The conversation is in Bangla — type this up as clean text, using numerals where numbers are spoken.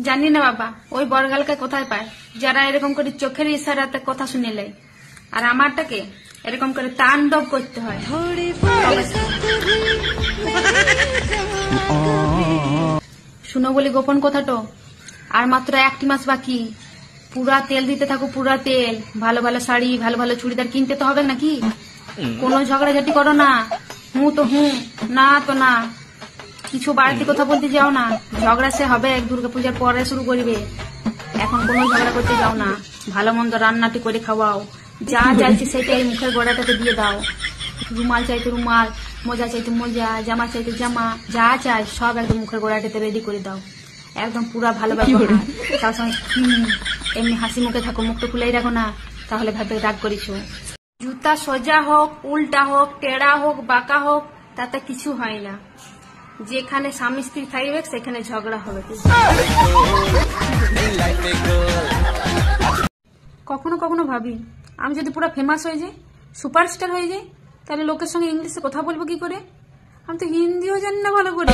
জানি না বাবা, ওই বড়গালকে কোথায় পায় যারা এরকম করে চোখের ইশারাতে কথা শুনে লেয়, আর আমারটাকে এরকম করে তাণ্ডব করতে হয়। শুনো বলি গোপন কথাটো, আর মাত্র 1 মাস বাকি। পুরা তেল দিতে থাকো, পুরা তেল। ভালো ভালো শাড়ি, ভালো ভালো চুড়িদার কিনতে তো হবে নাকি? কোনো ঝগড়াঝাটি করো না। হুঁ তো হুঁ, না তো না। কিছু বাড়তি কথা বলতে যাও না, ঝগড়া সে হবে দুর্গাপূজার পরে শুরু করবে। এখন কোনো ঝগড়া করতে যাও না, ভালো মন্দ রান্নাটি করে খাওয়াও। যা চাইছে সেটাই মুখের গোড়াটাতে দিয়ে দাও। রুমাল চাইতে রুমাল, মোজা চাইতে মোজা, জামা চাইতে জামা, যা চাই সব একদম মুখের গোড়াটাতে রেডি করে দাও। একদম পুরা ভালো ব্যবহার। তার সঙ্গে এমনি হাসি মুখে থাকো, মুখটা খুলেই রাখো না, তাহলে ভাবে রাগ করিছো। জুতা সোজা হোক, উল্টা হোক, টেড়া হোক, বাঁকা হোক, তাতে কিছু হয় না। যেখানে স্বামী স্ত্রী থাকবে সেখানে ঝগড়া হবে। কখনো কখনো ভাবি, আমি যদি পুরো ফেমাস হয়ে যাই, সুপারস্টার হয়ে যাই, তাহলে লোকের সঙ্গে ইংলিশে কথা বলবো কি করে? আমি তো হিন্দিও জানি না ভালো করে।